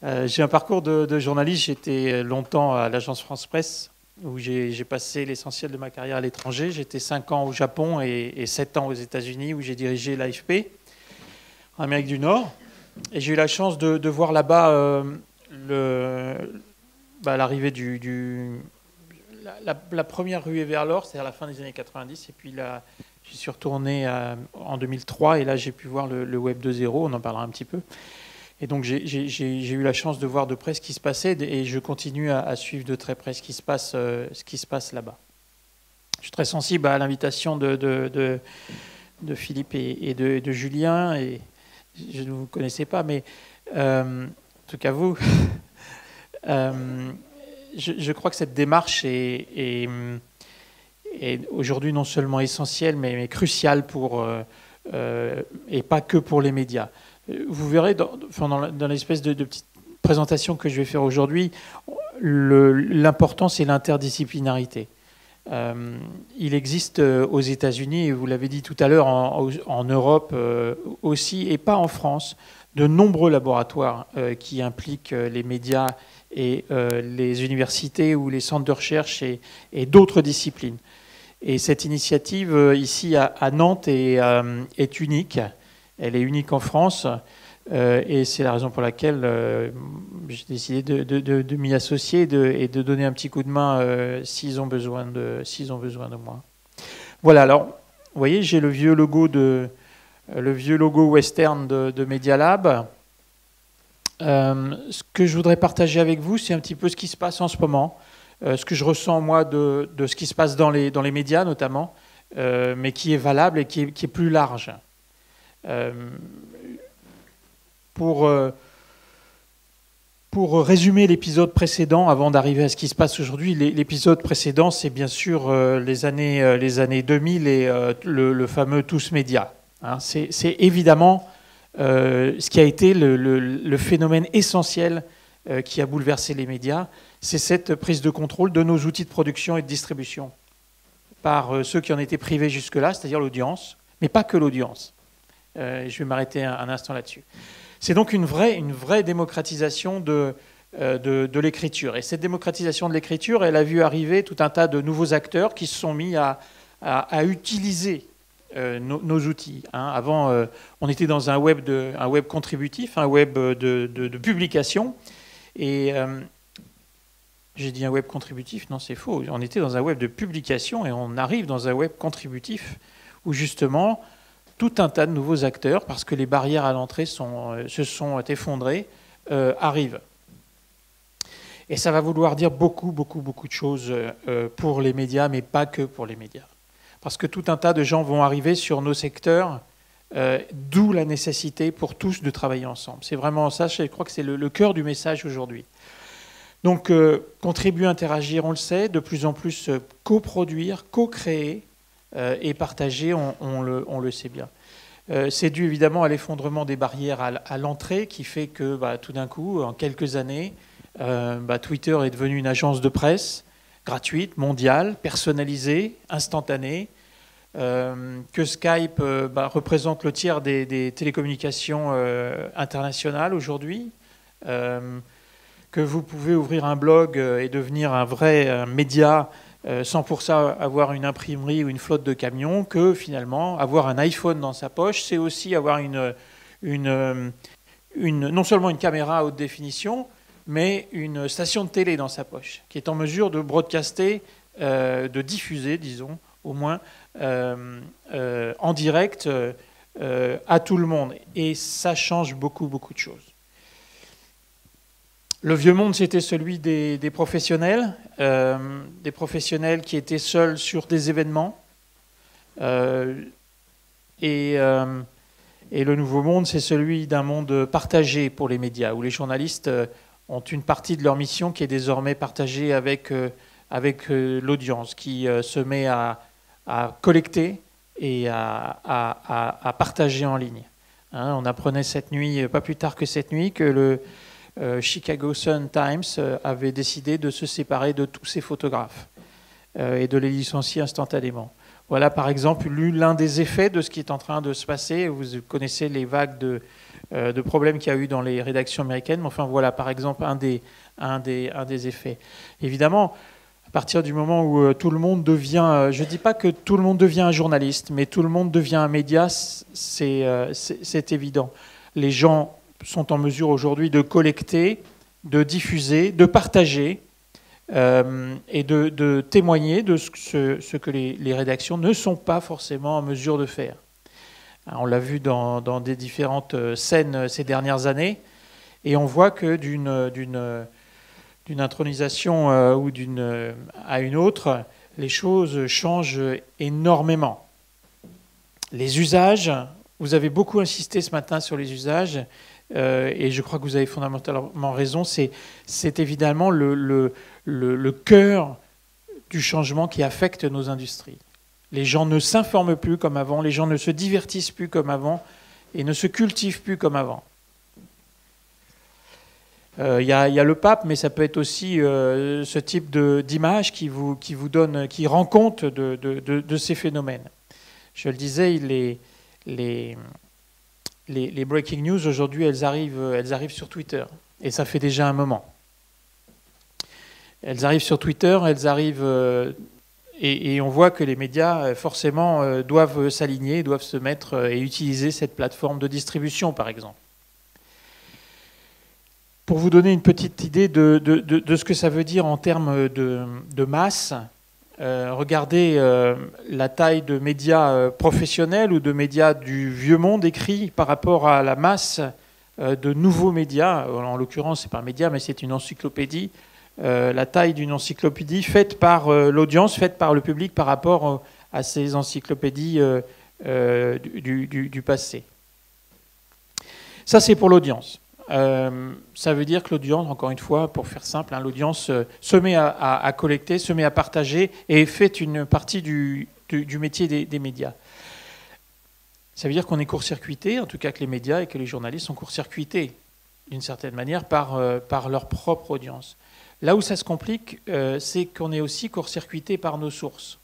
J'ai un parcours de journaliste. J'étais longtemps à l'agence France Presse, où j'ai passé l'essentiel de ma carrière à l'étranger. J'étais 5 ans au Japon et 7 ans aux États-Unis, où j'ai dirigé l'AFP, en Amérique du Nord. Et j'ai eu la chance de voir là-bas l'arrivée la première ruée vers l'or, c'est-à-dire la fin des années 90. Et puis là, j'y suis retourné en 2003, et là j'ai pu voir le Web 2.0, on en parlera un petit peu. Et donc j'ai eu la chance de voir de près ce qui se passait, et je continue à suivre de très près ce qui se passe là-bas. Je suis très sensible à l'invitation de Philippe et de Julien, et je ne vous connaissais pas, mais en tout cas vous, je crois que cette démarche est aujourd'hui non seulement essentielle, mais cruciale et pas que pour les médias. Vous verrez dans l'espèce de petite présentation que je vais faire aujourd'hui, l'important c'est l'interdisciplinarité. Il existe aux États-Unis, et vous l'avez dit tout à l'heure, en Europe aussi, et pas en France, de nombreux laboratoires qui impliquent les médias et les universités ou les centres de recherche et d'autres disciplines. Et cette initiative ici à Nantes est unique. Elle est unique en France, et c'est la raison pour laquelle j'ai décidé de m'y associer et de donner un petit coup de main s'ils ont besoin de moi. Voilà, alors, vous voyez, j'ai le vieux logo western de Media Lab. Ce que je voudrais partager avec vous, c'est un petit peu ce qui se passe en ce moment, ce que je ressens moi de ce qui se passe dans les médias notamment, mais qui est valable et qui est plus large. Pour résumer l'épisode précédent, avant d'arriver à ce qui se passe aujourd'hui, l'épisode précédent, c'est bien sûr les années 2000 et le fameux Tous Médias. Hein, c'est évidemment ce qui a été le phénomène essentiel qui a bouleversé les médias, c'est cette prise de contrôle de nos outils de production et de distribution par ceux qui en étaient privés jusque-là, c'est-à-dire l'audience, mais pas que l'audience. Je vais m'arrêter un instant là-dessus. C'est donc une vraie démocratisation de l'écriture. Et cette démocratisation de l'écriture, elle a vu arriver tout un tas de nouveaux acteurs qui se sont mis à utiliser nos outils. Hein. Avant, on était dans un web contributif, un web de publication. Et j'ai dit un web contributif, non, c'est faux. On était dans un web de publication et on arrive dans un web contributif où justement tout un tas de nouveaux acteurs, parce que les barrières à l'entrée se sont effondrées, arrivent. Et ça va vouloir dire beaucoup de choses pour les médias, mais pas que pour les médias. Parce que tout un tas de gens vont arriver sur nos secteurs, d'où la nécessité pour tous de travailler ensemble. C'est vraiment ça, je crois que c'est le cœur du message aujourd'hui. Donc, contribuer, interagir, on le sait, de plus en plus coproduire, co-créer, et partager, on le sait bien. C'est dû évidemment à l'effondrement des barrières à l'entrée qui fait que tout d'un coup, en quelques années, Twitter est devenu une agence de presse gratuite, mondiale, personnalisée, instantanée, que Skype représente le tiers des télécommunications internationales aujourd'hui, que vous pouvez ouvrir un blog et devenir un vrai média sans pour ça avoir une imprimerie ou une flotte de camions, que finalement, avoir un iPhone dans sa poche, c'est aussi avoir non seulement une caméra à haute définition, mais une station de télé dans sa poche, qui est en mesure de broadcaster, de diffuser, disons, au moins, en direct à tout le monde. Et ça change beaucoup de choses. Le vieux monde, c'était celui des professionnels qui étaient seuls sur des événements. Et le nouveau monde, c'est celui d'un monde partagé pour les médias, où les journalistes ont une partie de leur mission qui est désormais partagée avec l'audience, qui se met à collecter et à partager en ligne. Hein, on apprenait cette nuit, pas plus tard que cette nuit, que le Chicago Sun-Times avait décidé de se séparer de tous ses photographes et de les licencier instantanément. Voilà par exemple l'un des effets de ce qui est en train de se passer. Vous connaissez les vagues de problèmes qu'il y a eu dans les rédactions américaines, mais enfin voilà par exemple un des effets. Évidemment, à partir du moment où tout le monde devient, je ne dis pas que tout le monde devient un journaliste, mais tout le monde devient un média, c'est évident. Les gens sont en mesure aujourd'hui de collecter, de diffuser, de partager et de témoigner de ce que les rédactions ne sont pas forcément en mesure de faire. On l'a vu dans des différentes scènes ces dernières années, et on voit que d'une intronisation ou à une autre, les choses changent énormément. Les usages, vous avez beaucoup insisté ce matin sur les usages, et je crois que vous avez fondamentalement raison, c'est évidemment le cœur du changement qui affecte nos industries. Les gens ne s'informent plus comme avant, les gens ne se divertissent plus comme avant, et ne se cultivent plus comme avant. Il y a le pape, mais ça peut être aussi ce type d'image qui rend compte de ces phénomènes. Je le disais, les breaking news aujourd'hui, elles arrivent sur Twitter, et ça fait déjà un moment. Elles arrivent sur Twitter, et on voit que les médias forcément doivent s'aligner, doivent se mettre et utiliser cette plateforme de distribution, par exemple. Pour vous donner une petite idée de ce que ça veut dire en termes de masse, regardez la taille de médias professionnels ou de médias du vieux monde écrits par rapport à la masse de nouveaux médias. En l'occurrence, ce n'est pas un média, mais c'est une encyclopédie. La taille d'une encyclopédie faite par l'audience, faite par le public par rapport à ces encyclopédies du passé. Ça, c'est pour l'audience. Ça veut dire que l'audience, encore une fois, pour faire simple, l'audience se met à collecter, se met à partager et fait une partie du métier des médias. Ça veut dire qu'on est court-circuité, en tout cas que les médias et que les journalistes sont court-circuités, d'une certaine manière, par leur propre audience. Là où ça se complique, c'est qu'on est aussi court-circuité par nos sources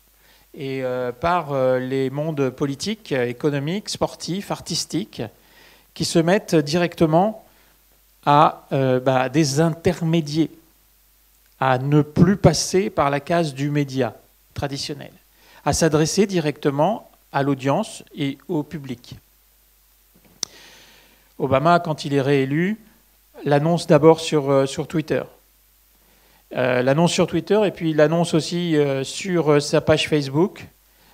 et par les mondes politiques, économiques, sportifs, artistiques, qui se mettent directement à des intermédiaires, à ne plus passer par la case du média traditionnel, à s'adresser directement à l'audience et au public. Obama, quand il est réélu, l'annonce d'abord sur Twitter. L'annonce sur Twitter et puis l'annonce aussi sur sa page Facebook,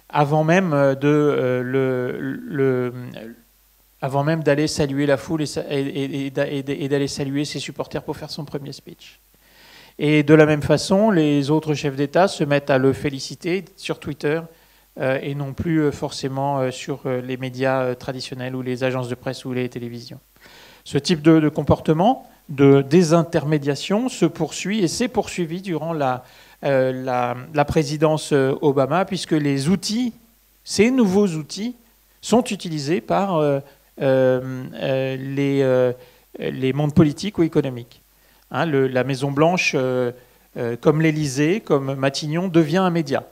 avant même d'aller saluer la foule et d'aller saluer ses supporters pour faire son premier speech. Et de la même façon, les autres chefs d'État se mettent à le féliciter sur Twitter et non plus forcément sur les médias traditionnels ou les agences de presse ou les télévisions. Ce type de comportement de désintermédiation se poursuit et s'est poursuivi durant la présidence Obama, puisque les outils, ces nouveaux outils, sont utilisés par les mondes politiques ou économiques. La Maison-Blanche, comme l'Élysée, comme Matignon, devient un média.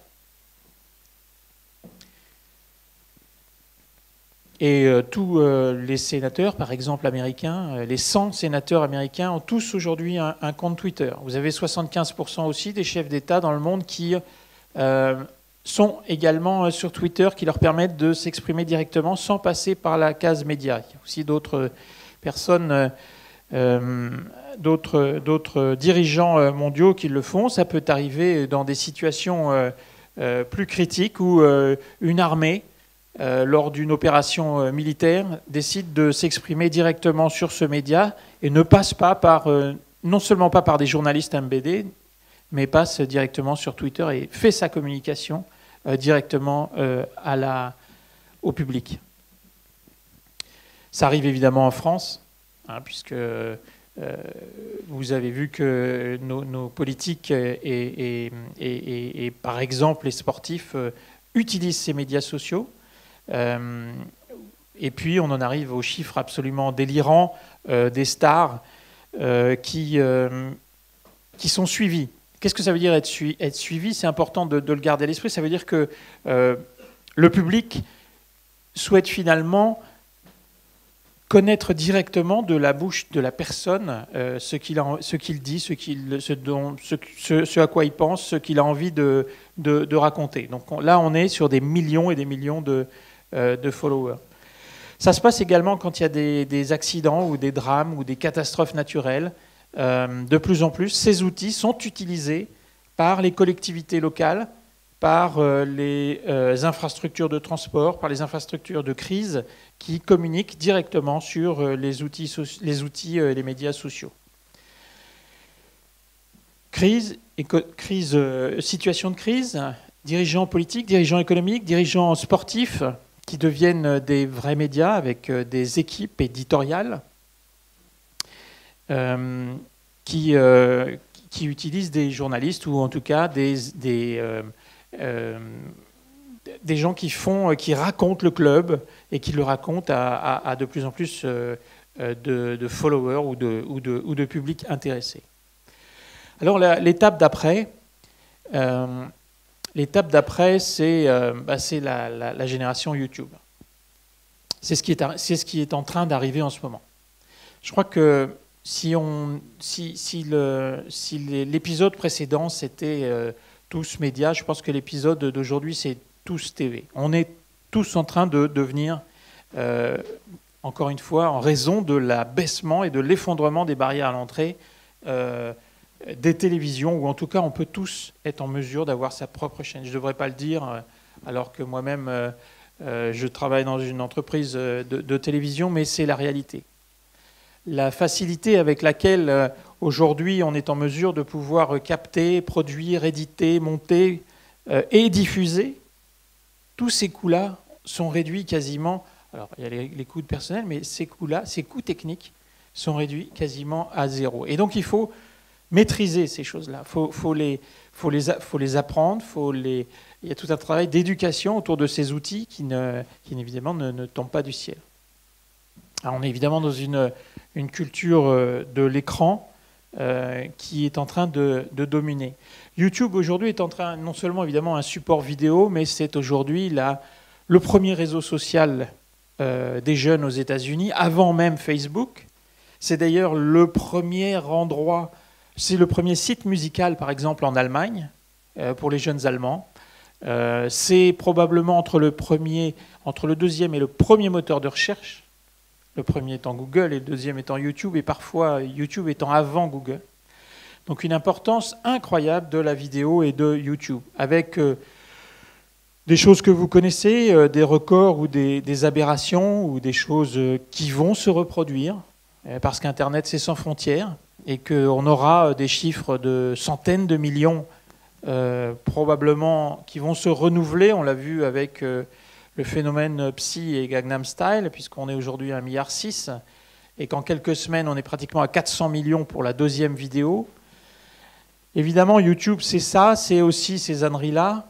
Et tous les sénateurs, par exemple américains, les 100 sénateurs américains ont tous aujourd'hui un compte Twitter. Vous avez 75% aussi des chefs d'État dans le monde qui sont également sur Twitter, qui leur permettent de s'exprimer directement sans passer par la case média. Il y a aussi d'autres personnes, d'autres dirigeants mondiaux qui le font. Ça peut arriver dans des situations plus critiques où une armée, lors d'une opération militaire, décide de s'exprimer directement sur ce média et ne passe pas par, non seulement pas par des journalistes MBD, mais passe directement sur Twitter et fait sa communication directement au public. Ça arrive évidemment en France, puisque vous avez vu que nos politiques et par exemple les sportifs utilisent ces médias sociaux. Et puis on en arrive aux chiffres absolument délirants des stars qui sont suivis. Qu'est-ce que ça veut dire être suivi? C'est important de le garder à l'esprit. Ça veut dire que le public souhaite finalement connaître directement de la bouche de la personne ce qu'il dit, ce à quoi il pense, ce qu'il a envie de raconter. Donc là, on est sur des millions et des millions de followers. Ça se passe également quand il y a des accidents ou des drames ou des catastrophes naturelles. De plus en plus, ces outils sont utilisés par les collectivités locales, par les infrastructures de transport, par les infrastructures de crise qui communiquent directement sur les outils et les médias sociaux. Situation de crise, dirigeants politiques, dirigeants économiques, dirigeants sportifs qui deviennent des vrais médias avec des équipes éditoriales qui utilisent des journalistes ou en tout cas des gens qui racontent le club et qui le racontent à de plus en plus de followers ou de publics intéressés. Alors l'étape d'après, c'est la génération YouTube. C'est ce qui est en train d'arriver en ce moment. Je crois que si l'épisode précédent c'était tous médias, je pense que l'épisode d'aujourd'hui c'est tous TV. On est tous en train de devenir, encore une fois, en raison de l'abaissement et de l'effondrement des barrières à l'entrée des télévisions, ou en tout cas on peut tous être en mesure d'avoir sa propre chaîne. Je ne devrais pas le dire, alors que moi-même je travaille dans une entreprise de télévision, mais c'est la réalité. La facilité avec laquelle aujourd'hui on est en mesure de pouvoir capter, produire, éditer, monter et diffuser, tous ces coûts-là sont réduits quasiment, alors il y a les coûts de personnel, mais ces coûts-là, ces coûts techniques sont réduits quasiment à zéro. Et donc il faut maîtriser ces choses-là, faut les apprendre, il y a tout un travail d'éducation autour de ces outils qui évidemment ne tombent pas du ciel. Alors on est évidemment dans une culture de l'écran qui est en train de dominer. YouTube aujourd'hui est en train, non seulement évidemment un support vidéo, mais c'est aujourd'hui le premier réseau social des jeunes aux États-Unis, avant même Facebook. C'est d'ailleurs le premier endroit, c'est le premier site musical par exemple en Allemagne pour les jeunes Allemands. C'est probablement entre le deuxième et le premier moteur de recherche. Le premier étant Google et le deuxième étant YouTube, et parfois YouTube étant avant Google. Donc une importance incroyable de la vidéo et de YouTube, avec des choses que vous connaissez, des records ou des aberrations, ou des choses qui vont se reproduire, parce qu'Internet c'est sans frontières, et qu'on aura des chiffres de centaines de millions probablement qui vont se renouveler. On l'a vu avec le phénomène Psy et Gangnam Style, puisqu'on est aujourd'hui à 1,6 milliard, et qu'en quelques semaines, on est pratiquement à 400 millions pour la deuxième vidéo. Évidemment, YouTube, c'est ça, c'est aussi ces âneries-là,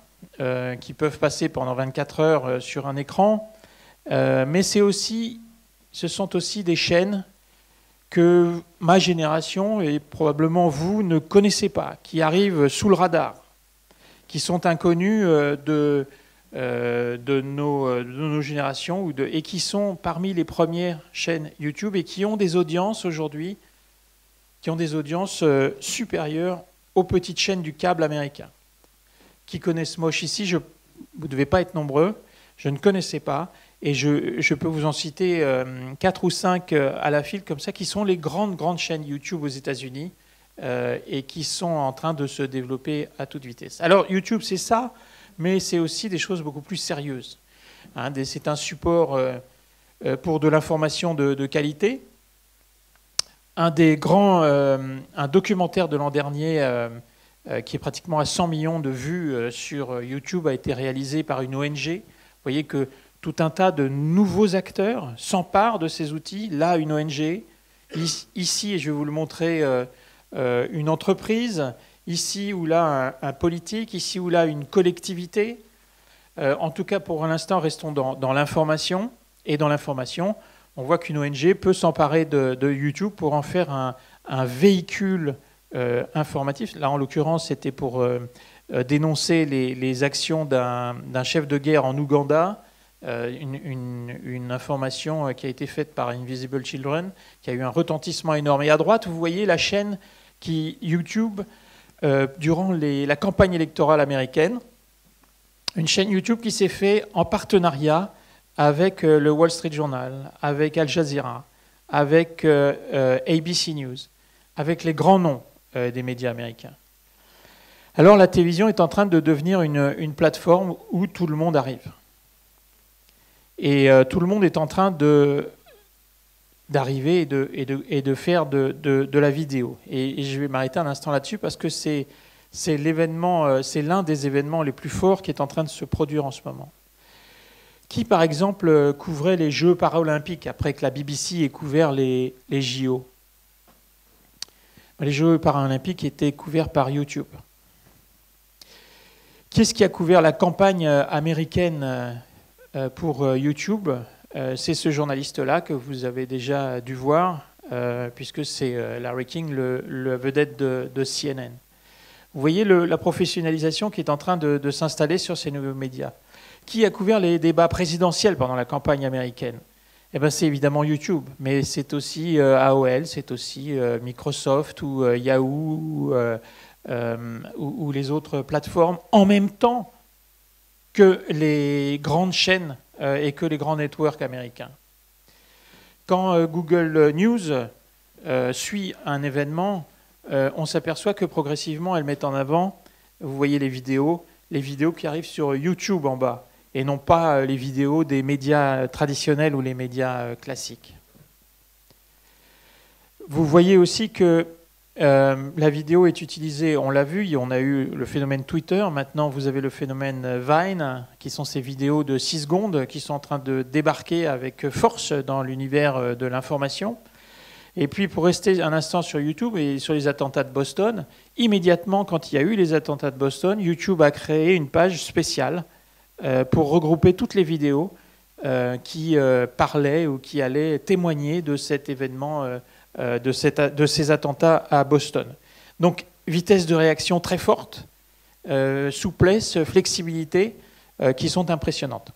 qui peuvent passer pendant 24 heures sur un écran, mais ce sont aussi des chaînes que ma génération, et probablement vous, ne connaissez pas, qui arrivent sous le radar, qui sont inconnues de nos générations et qui sont parmi les premières chaînes YouTube et qui ont des audiences aujourd'hui, qui ont des audiences supérieures aux petites chaînes du câble américain. Qui connaissent Moche ici, vous ne devez pas être nombreux, je ne connaissais pas, et je peux vous en citer 4 ou 5 à la file comme ça, qui sont les grandes chaînes YouTube aux États-Unis et qui sont en train de se développer à toute vitesse. Alors YouTube, c'est ça, mais c'est aussi des choses beaucoup plus sérieuses. C'est un support pour de l'information de qualité. Un documentaire de l'an dernier qui est pratiquement à 100 millions de vues sur YouTube a été réalisé par une ONG. Vous voyez que tout un tas de nouveaux acteurs s'emparent de ces outils. Là, une ONG. Ici, et je vais vous le montrer, une entreprise. Ici ou là, un politique. Ici ou là, une collectivité. En tout cas, pour l'instant, restons dans l'information. Et dans l'information, on voit qu'une ONG peut s'emparer de YouTube pour en faire un véhicule informatif. Là, en l'occurrence, c'était pour dénoncer les actions d'un chef de guerre en Ouganda, une information qui a été faite par Invisible Children, qui a eu un retentissement énorme. Et à droite, vous voyez la chaîne YouTube, durant la campagne électorale américaine, une chaîne YouTube qui s'est faite en partenariat avec le Wall Street Journal, avec Al Jazeera, avec ABC News, avec les grands noms des médias américains. Alors la télévision est en train de devenir une plateforme où tout le monde arrive. Et tout le monde est en train d'arriver et de faire de la vidéo. Et je vais m'arrêter un instant là-dessus parce que c'est l'un des événements les plus forts qui est en train de se produire en ce moment. Qui, par exemple, couvrait les Jeux paralympiques après que la BBC ait couvert les JO? Les Jeux paralympiques étaient couverts par YouTube. Qui est-ce qui a couvert la campagne américaine pour YouTube? C'est ce journaliste-là que vous avez déjà dû voir, puisque c'est Larry King, le vedette de CNN. Vous voyez la professionnalisation qui est en train de s'installer sur ces nouveaux médias. Qui a couvert les débats présidentiels pendant la campagne américaine? Eh bien, c'est évidemment YouTube, mais c'est aussi AOL, c'est aussi Microsoft ou Yahoo ou les autres plateformes, en même temps que les grandes chaînes et que les grands networks américains. Quand Google News suit un événement, on s'aperçoit que progressivement, elle met en avant, vous voyez les vidéos qui arrivent sur YouTube en bas, et non pas les vidéos des médias traditionnels ou les médias classiques. Vous voyez aussi que la vidéo est utilisée, on l'a vu, on a eu le phénomène Twitter, maintenant vous avez le phénomène Vine, qui sont ces vidéos de 6 secondes qui sont en train de débarquer avec force dans l'univers de l'information. Et puis pour rester un instant sur YouTube et sur les attentats de Boston, immédiatement quand il y a eu les attentats de Boston, YouTube a créé une page spéciale pour regrouper toutes les vidéos qui parlaient ou qui allaient témoigner de cet événement, de ces attentats à Boston. Donc vitesse de réaction très forte, souplesse, flexibilité qui sont impressionnantes.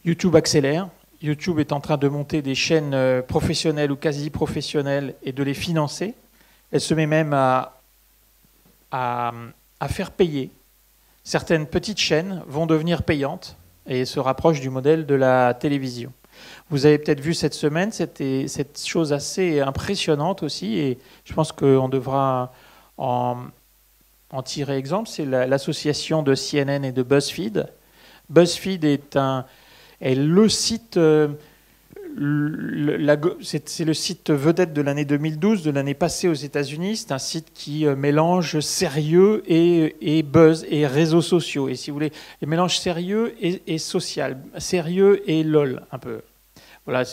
YouTube accélère. YouTube est en train de monter des chaînes professionnelles ou quasi professionnelles et de les financer. Elle se met même à faire payer. Certaines petites chaînes vont devenir payantes et se rapprochent du modèle de la télévision. Vous avez peut-être vu cette semaine cette chose assez impressionnante aussi, et je pense qu'on devra en tirer exemple, c'est l'association de CNN et de BuzzFeed. BuzzFeed est le site, c'est le site vedette de l'année 2012, de l'année passée aux États-Unis. C'est un site qui mélange sérieux et buzz et réseaux sociaux. Et si vous voulez, il mélange sérieux et social, sérieux et lol un peu. Voilà,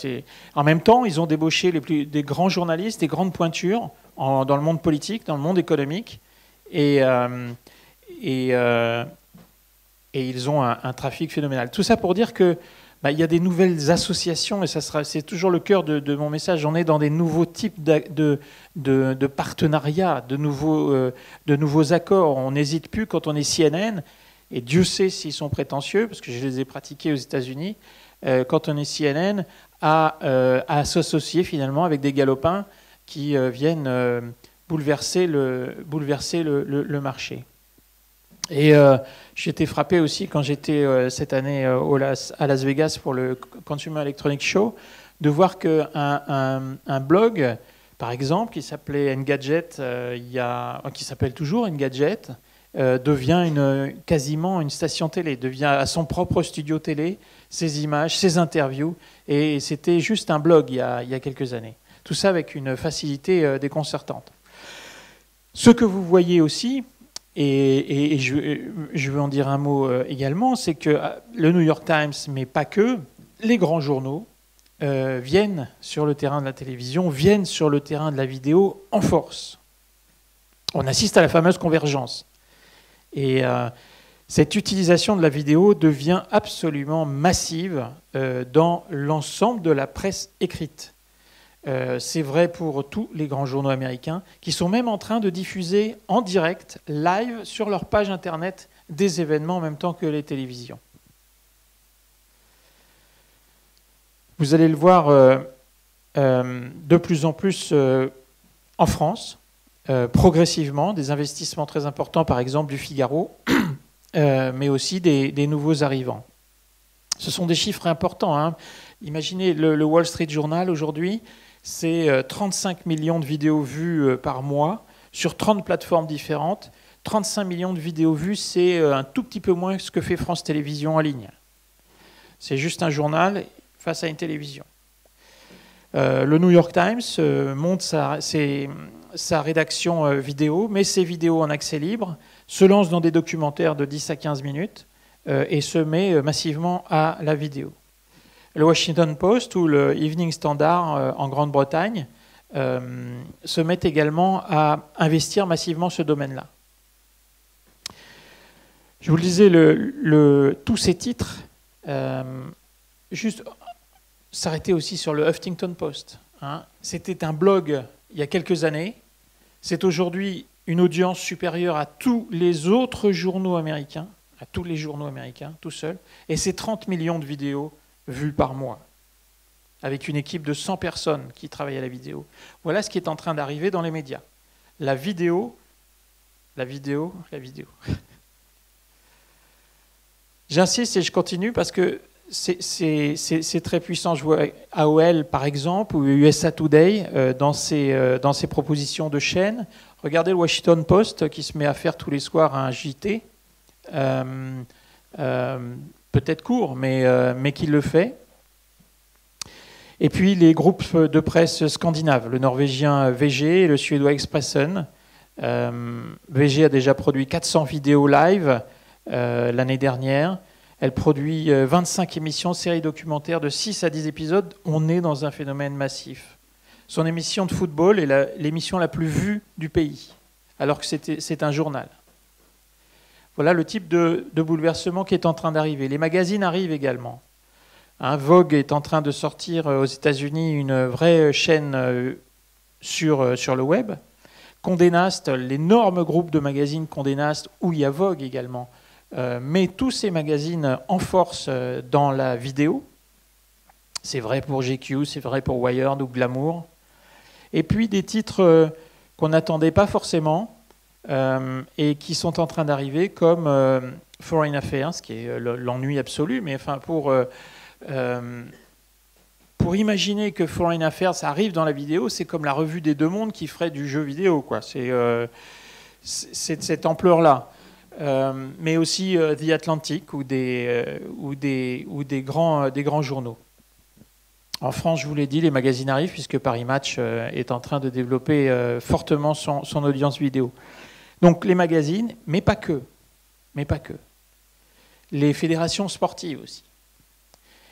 en même temps, ils ont débauché des grands journalistes, des grandes pointures dans le monde politique, dans le monde économique, et ils ont un trafic phénoménal. Tout ça pour dire que il y a des nouvelles associations, et c'est toujours le cœur de mon message. On est dans des nouveaux types de partenariats, de nouveaux accords. On n'hésite plus quand on est CNN, et Dieu sait s'ils sont prétentieux, parce que je les ai pratiqués aux États-Unis, quand on est CNN, à s'associer finalement avec des galopins qui viennent bouleverser le marché. Et j'ai été frappé aussi quand j'étais cette année à Las Vegas pour le Consumer Electronics Show, de voir qu'un blog, par exemple, qui s'appelait Engadget, qui s'appelle toujours Engadget, devient quasiment une station télé, devient à son propre studio télé, ses images, ses interviews, et c'était juste un blog il y a quelques années. Tout ça avec une facilité déconcertante. Ce que vous voyez aussi, et je veux en dire un mot également, c'est que le New York Times, mais pas que, les grands journaux viennent sur le terrain de la télévision, viennent sur le terrain de la vidéo en force. On assiste à la fameuse convergence. Et cette utilisation de la vidéo devient absolument massive dans l'ensemble de la presse écrite. C'est vrai pour tous les grands journaux américains, qui sont même en train de diffuser en direct, live, sur leur page Internet, des événements en même temps que les télévisions. Vous allez le voir de plus en plus en France, progressivement, des investissements très importants, par exemple du Figaro, mais aussi des nouveaux arrivants. Ce sont des chiffres importants, hein. Imaginez le Wall Street Journal aujourd'hui, c'est 35 millions de vidéos vues par mois sur 30 plateformes différentes. 35 millions de vidéos vues, c'est un tout petit peu moins que ce que fait France Télévisions en ligne. C'est juste un journal face à une télévision. Le New York Times monte sa rédaction vidéo, met ses vidéos en accès libre, se lance dans des documentaires de 10 à 15 minutes et se met massivement à la vidéo. Le Washington Post ou le Evening Standard en Grande-Bretagne se mettent également à investir massivement ce domaine-là. Je vous le disais, tous ces titres, juste s'arrêter aussi sur le Huffington Post. Hein. C'était un blog il y a quelques années. C'est aujourd'hui une audience supérieure à tous les autres journaux américains, tout seul. Et c'est 30 millions de vidéos vues par mois, avec une équipe de 100 personnes qui travaillent à la vidéo. Voilà ce qui est en train d'arriver dans les médias. La vidéo. J'insiste et je continue parce que c'est très puissant. Je vois AOL, par exemple, ou USA Today, dans ses propositions de chaîne. Regardez le Washington Post qui se met à faire tous les soirs un JT. Peut-être court, mais qui le fait. Et puis les groupes de presse scandinaves, le norvégien VG et le suédois Expressen. VG a déjà produit 400 vidéos live l'année dernière. Elle produit 25 émissions, séries documentaires de 6 à 10 épisodes. On est dans un phénomène massif. Son émission de football est l'émission la plus vue du pays, alors que c'est un journal. Voilà le type de bouleversement qui est en train d'arriver. Les magazines arrivent également. Hein, Vogue est en train de sortir aux États-Unis une vraie chaîne sur le web. Condé Nast, l'énorme groupe de magazines Condé Nast, où il y a Vogue également, met tous ces magazines en force dans la vidéo. C'est vrai pour GQ, c'est vrai pour Wired ou Glamour. Et puis des titres qu'on n'attendait pas forcément, et qui sont en train d'arriver comme Foreign Affairs, qui est l'ennui absolu, mais enfin pour imaginer que Foreign Affairs arrive dans la vidéo, c'est comme la revue des Deux Mondes qui ferait du jeu vidéo, quoi. C'est de cette ampleur-là. Mais aussi The Atlantic ou des grands journaux. En France, je vous l'ai dit, les magazines arrivent puisque Paris Match est en train de développer fortement son audience vidéo. Donc les magazines, mais pas que. Les fédérations sportives aussi.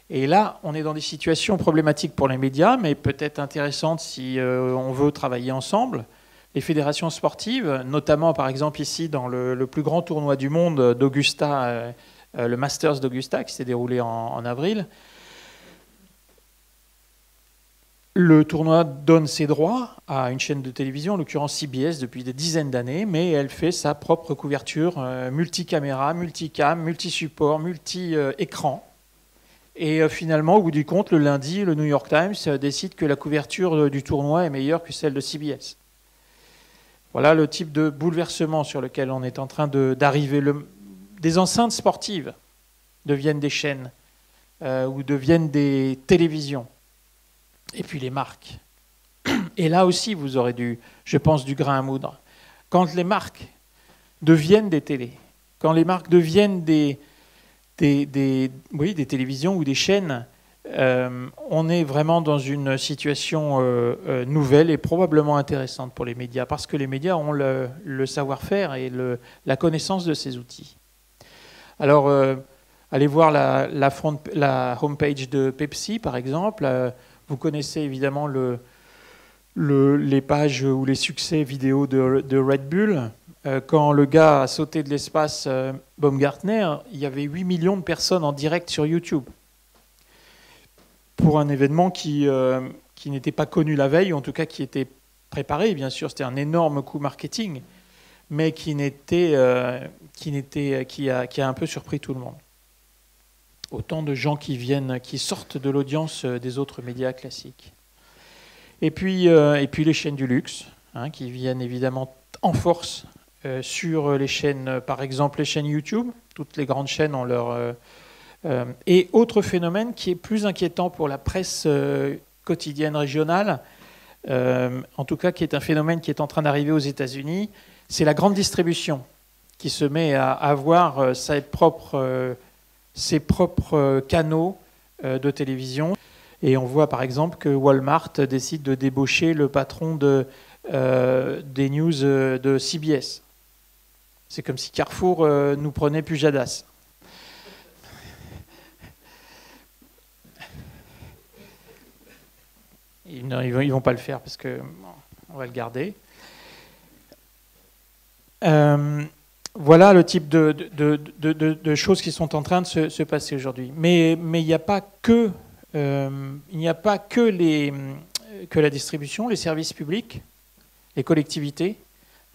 Et là, on est dans des situations problématiques pour les médias, mais peut-être intéressantes si on veut travailler ensemble. Les fédérations sportives, notamment par exemple ici dans le plus grand tournoi du monde d'Augusta, le Masters d'Augusta, qui s'est déroulé en avril. Le tournoi donne ses droits à une chaîne de télévision, en l'occurrence CBS, depuis des dizaines d'années, mais elle fait sa propre couverture multicaméra, multicam, multi-support, multi-écran. Et finalement, au bout du compte, le lundi, le New York Times décide que la couverture du tournoi est meilleure que celle de CBS. Voilà le type de bouleversement sur lequel on est en train d'arriver. Des enceintes sportives deviennent des chaînes ou deviennent des télévisions. Et puis les marques. Et là aussi, vous aurez je pense, du grain à moudre. Quand les marques deviennent des télés, quand les marques deviennent des télévisions ou des chaînes, on est vraiment dans une situation nouvelle et probablement intéressante pour les médias, parce que les médias ont le savoir-faire et la connaissance de ces outils. Alors, allez voir la homepage de Pepsi, par exemple. Vous connaissez évidemment les pages ou les succès vidéo de Red Bull. Quand le gars a sauté de l'espace, Baumgartner, il y avait 8 millions de personnes en direct sur YouTube. Pour un événement qui qui n'était pas connu la veille, ou en tout cas qui était préparé, bien sûr, c'était un énorme coup marketing, mais qui a un peu surpris tout le monde. Autant de gens qui sortent de l'audience des autres médias classiques. Et puis les chaînes du luxe, hein, qui viennent évidemment en force sur les chaînes, par exemple les chaînes YouTube. Toutes les grandes chaînes ont leur... et autre phénomène qui est plus inquiétant pour la presse quotidienne régionale, en tout cas qui est un phénomène qui est en train d'arriver aux États-Unis, c'est la grande distribution qui se met à avoir ses propres canaux de télévision. Et on voit par exemple que Walmart décide de débaucher le patron des news de CBS. C'est comme si Carrefour nous prenait Pujadas. Ils ne vont pas le faire parce que on va le garder. Voilà le type de choses qui sont en train de se passer aujourd'hui. Mais il n'y a pas que la distribution, les services publics, les collectivités.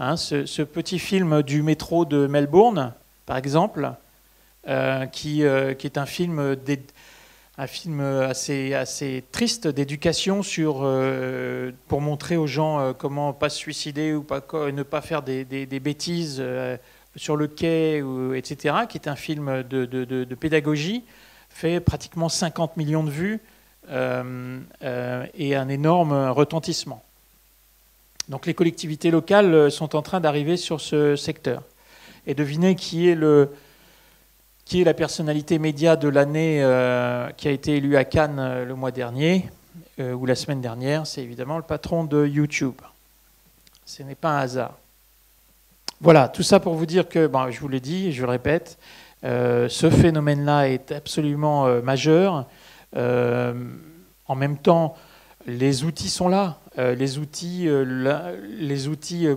Hein, ce petit film du métro de Melbourne, par exemple, qui est un film assez triste d'éducation pour montrer aux gens comment pas se suicider ou ne pas faire des bêtises sur le quai, etc., qui est un film de pédagogie, fait pratiquement 50 millions de vues et un énorme retentissement. Donc les collectivités locales sont en train d'arriver sur ce secteur. Et devinez qui est la personnalité média de l'année qui a été élue à Cannes le mois dernier, ou la semaine dernière, c'est évidemment le patron de YouTube. Ce n'est pas un hasard. Voilà, tout ça pour vous dire que, je vous l'ai dit et je le répète, ce phénomène-là est absolument majeur. En même temps, les outils sont là. Les outils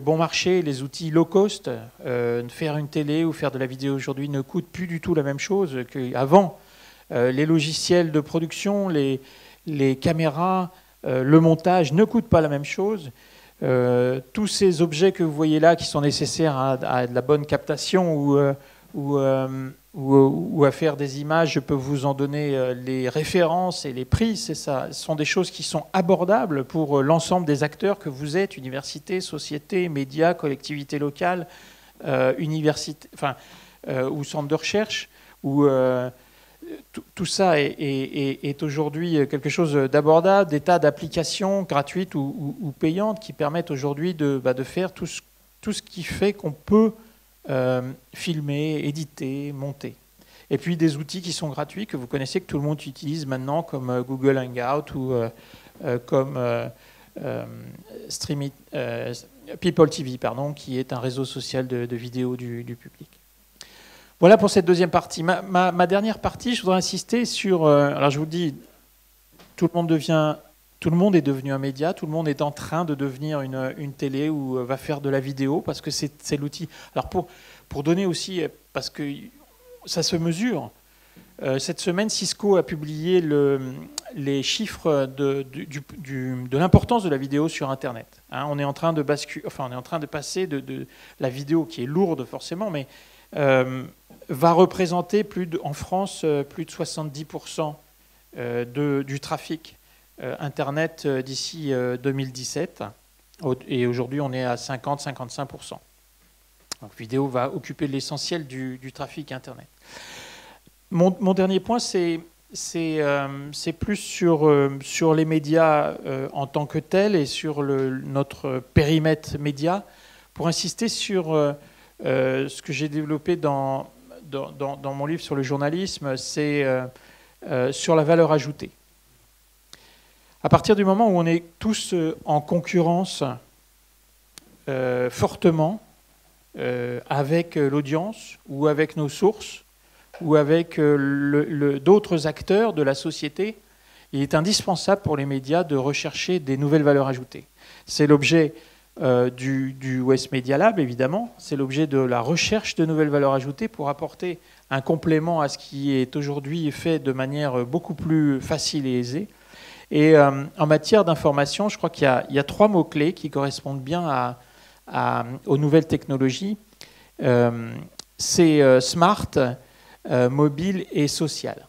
bon marché, les outils low cost, faire une télé ou faire de la vidéo aujourd'hui ne coûte plus du tout la même chose qu'avant. Les logiciels de production, les caméras, le montage ne coûtent pas la même chose. Tous ces objets que vous voyez là qui sont nécessaires à de la bonne captation ou à faire des images, je peux vous en donner les références et les prix, c'est ça. Ce sont des choses qui sont abordables pour l'ensemble des acteurs que vous êtes, universités, sociétés, médias, collectivités locales, universités, ou centres de recherche, où tout ça est aujourd'hui quelque chose d'abordable, des tas d'applications gratuites ou payantes qui permettent aujourd'hui de faire tout ce qui fait qu'on peut filmer, éditer, monter. Et puis des outils qui sont gratuits, que vous connaissez, que tout le monde utilise maintenant, comme Google Hangout ou comme People TV, qui est un réseau social de vidéos du public. Voilà pour cette deuxième partie. Ma dernière partie, je voudrais insister sur... alors je vous dis, tout le monde est devenu un média, tout le monde est en train de devenir une télé ou va faire de la vidéo parce que c'est l'outil. Alors pour donner aussi, parce que ça se mesure, cette semaine Cisco a publié les chiffres de l'importance de la vidéo sur Internet. Hein, on est en train de passer de la vidéo qui est lourde forcément, mais va représenter en France plus de 70% du trafic Internet d'ici 2017. Et aujourd'hui, on est à 50-55%. Donc, vidéo va occuper l'essentiel du trafic Internet. Mon dernier point, c'est plus sur les médias en tant que tels et sur notre périmètre média, pour insister sur ce que j'ai développé dans mon livre sur le journalisme, c'est sur la valeur ajoutée. À partir du moment où on est tous en concurrence fortement avec l'audience ou avec nos sources ou avec d'autres acteurs de la société, il est indispensable pour les médias de rechercher des nouvelles valeurs ajoutées. C'est l'objet du West Media Lab, évidemment. C'est l'objet de la recherche de nouvelles valeurs ajoutées pour apporter un complément à ce qui est aujourd'hui fait de manière beaucoup plus facile et aisée. Et en matière d'information, je crois qu'il y a 3 mots-clés qui correspondent bien aux nouvelles technologies. C'est smart, mobile et social.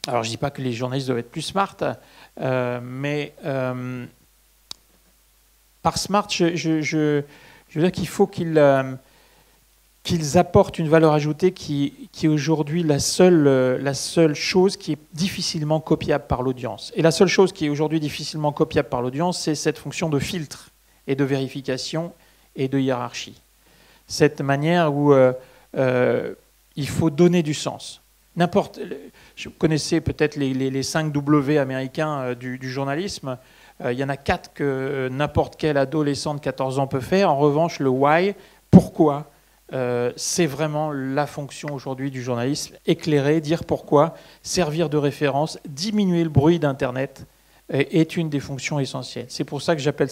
Alors je ne dis pas que les journalistes doivent être plus smart, mais par smart, je veux dire qu'il faut qu'ils apportent une valeur ajoutée qui est aujourd'hui la seule chose qui est difficilement copiable par l'audience. Et la seule chose qui est aujourd'hui difficilement copiable par l'audience, c'est cette fonction de filtre et de vérification et de hiérarchie. Cette manière où il faut donner du sens. Je connaissais peut-être les 5 W américains du journalisme. Il y en a 4 que n'importe quel adolescent de 14 ans peut faire. En revanche, le why, pourquoi, c'est vraiment la fonction aujourd'hui du journalisme. Éclairer, dire pourquoi, servir de référence, diminuer le bruit d'Internet est une des fonctions essentielles. C'est pour ça que j'appelle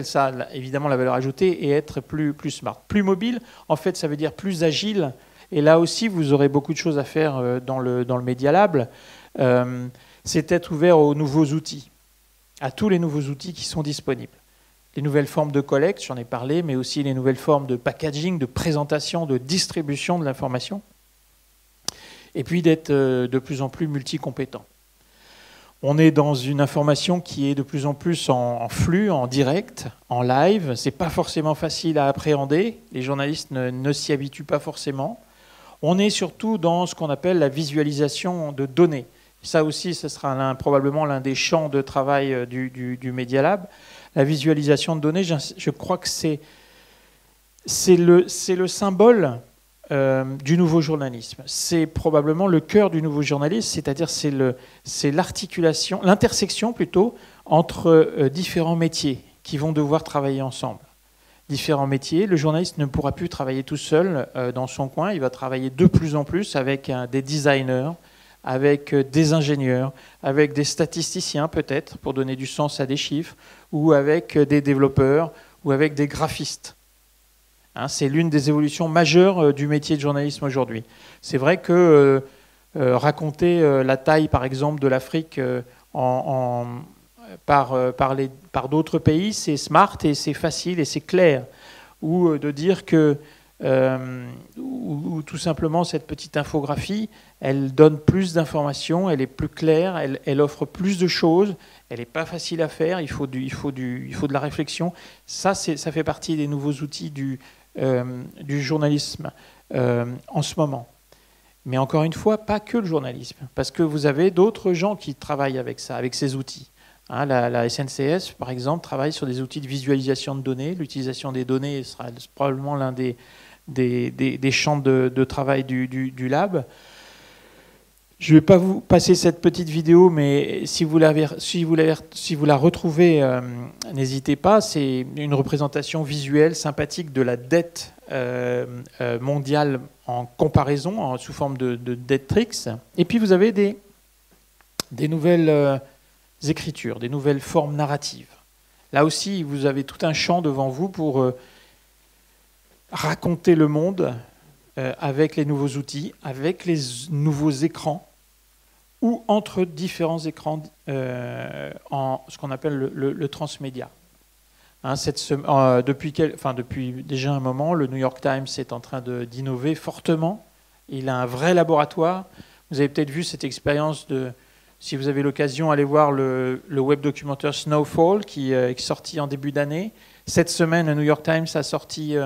ça évidemment la valeur ajoutée et être plus smart. Plus mobile, en fait, ça veut dire plus agile. Et là aussi, vous aurez beaucoup de choses à faire dans le Media Lab. C'est être ouvert aux nouveaux outils, à tous les nouveaux outils qui sont disponibles. Les nouvelles formes de collecte, j'en ai parlé, mais aussi les nouvelles formes de packaging, de présentation, de distribution de l'information. Et puis d'être de plus en plus multicompétent. On est dans une information qui est de plus en plus en flux, en direct, en live. Ce n'est pas forcément facile à appréhender. Les journalistes ne s'y habituent pas forcément. On est surtout dans ce qu'on appelle la visualisation de données. Ça aussi, ce sera probablement l'un des champs de travail du Media Lab. La visualisation de données, je crois que c'est le symbole du nouveau journalisme. C'est probablement le cœur du nouveau journalisme, c'est-à-dire c'est l'articulation, l'intersection plutôt, entre différents métiers qui vont devoir travailler ensemble. Différents métiers. Le journaliste ne pourra plus travailler tout seul dans son coin. Il va travailler de plus en plus avec des designers, avec des ingénieurs, avec des statisticiens peut-être, pour donner du sens à des chiffres, ou avec des développeurs, ou avec des graphistes. Hein, c'est l'une des évolutions majeures du métier de journalisme aujourd'hui. C'est vrai que raconter la taille, par exemple, de l'Afrique par d'autres pays, c'est smart et c'est facile et c'est clair. Ou de dire que, ou tout simplement cette petite infographie, elle donne plus d'informations, elle est plus claire, elle offre plus de choses, elle n'est pas facile à faire, il faut de la réflexion. Ça fait partie des nouveaux outils du journalisme en ce moment. Mais encore une fois, pas que le journalisme, parce que vous avez d'autres gens qui travaillent avec ça, avec ces outils. Hein, la SNCF, par exemple, travaille sur des outils de visualisation de données. L'utilisation des données sera probablement l'un des champs de travail du lab. Je ne vais pas vous passer cette petite vidéo, mais si vous la retrouvez, n'hésitez pas. C'est une représentation visuelle sympathique de la dette mondiale en comparaison, sous forme de Detrix. Et puis vous avez des nouvelles écritures, des nouvelles formes narratives. Là aussi, vous avez tout un champ devant vous pour raconter le monde avec les nouveaux outils, avec les nouveaux écrans, ou entre différents écrans en ce qu'on appelle le transmédia. Hein, depuis déjà un moment, le New York Times est en train d'innover fortement. Il a un vrai laboratoire. Vous avez peut-être vu cette expérience si vous avez l'occasion, allez voir le web documentaire Snowfall qui est sorti en début d'année. Cette semaine, le New York Times a sorti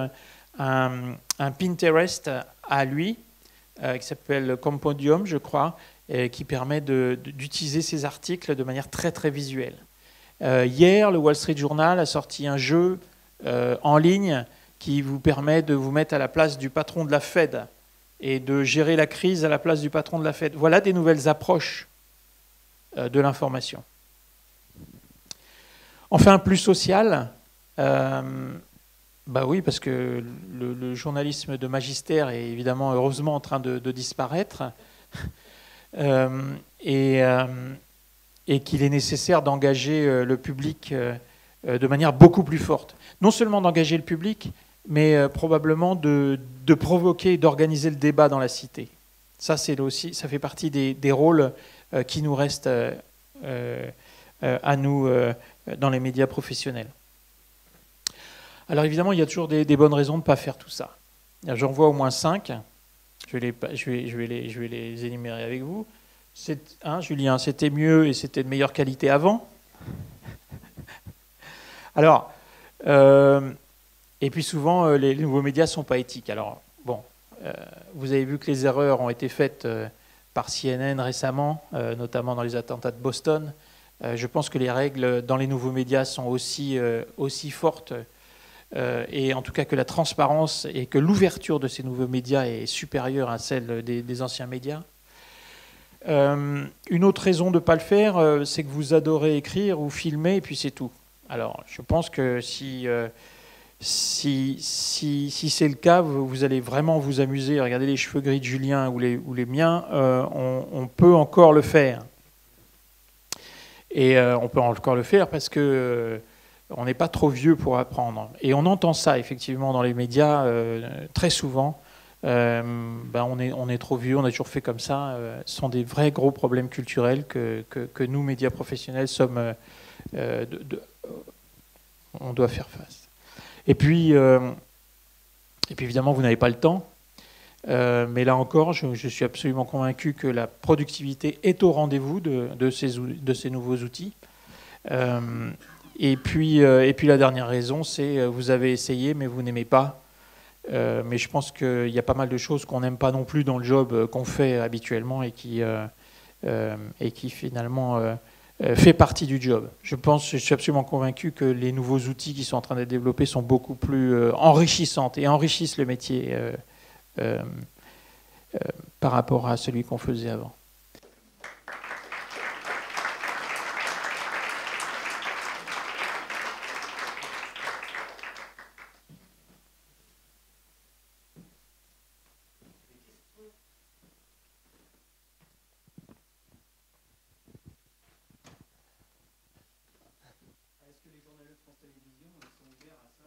un Pinterest à lui, qui s'appelle Compendium, je crois, qui permet d'utiliser ces articles de manière très très visuelle. Hier, le Wall Street Journal a sorti un jeu en ligne qui vous permet de vous mettre à la place du patron de la Fed et de gérer la crise à la place du patron de la Fed. Voilà des nouvelles approches de l'information. Enfin, plus social, oui, parce que le journalisme de magistère est évidemment heureusement en train de disparaître et qu'il est nécessaire d'engager le public de manière beaucoup plus forte. Non seulement d'engager le public, mais probablement de provoquer et d'organiser le débat dans la cité. Ça fait partie des rôles qui nous restent à nous dans les médias professionnels. Alors évidemment, il y a toujours des bonnes raisons de ne pas faire tout ça. J'en vois au moins 5. Je vais les énumérer avec vous. Julien, c'était mieux et c'était de meilleure qualité avant. Alors, et puis souvent, les nouveaux médias ne sont pas éthiques. Alors, bon, vous avez vu que les erreurs ont été faites par CNN récemment, notamment dans les attentats de Boston. Je pense que les règles dans les nouveaux médias sont aussi fortes, et en tout cas que la transparence et que l'ouverture de ces nouveaux médias est supérieure à celle des anciens médias. Une autre raison de ne pas le faire, c'est que vous adorez écrire ou filmer, et puis c'est tout. Alors, je pense que si c'est le cas, vous allez vraiment vous amuser. Regardez les cheveux gris de Julien ou les miens, on peut encore le faire. Et on peut encore le faire parce que on n'est pas trop vieux pour apprendre. Et on entend ça effectivement dans les médias très souvent. On est trop vieux, on a toujours fait comme ça. Ce sont des vrais gros problèmes culturels que nous, médias professionnels, on doit faire face. Et puis évidemment, vous n'avez pas le temps. Mais là encore, je suis absolument convaincu que la productivité est au rendez-vous de ces nouveaux outils. Et puis la dernière raison, c'est vous avez essayé, mais vous n'aimez pas. Mais je pense qu'il y a pas mal de choses qu'on n'aime pas non plus dans le job qu'on fait habituellement et qui finalement fait partie du job. Je suis absolument convaincu que les nouveaux outils qui sont en train d'être développés sont beaucoup plus enrichissantes et enrichissent le métier par rapport à celui qu'on faisait avant. Est-ce que les journalistes France Télévisions sont ouverts à ça ?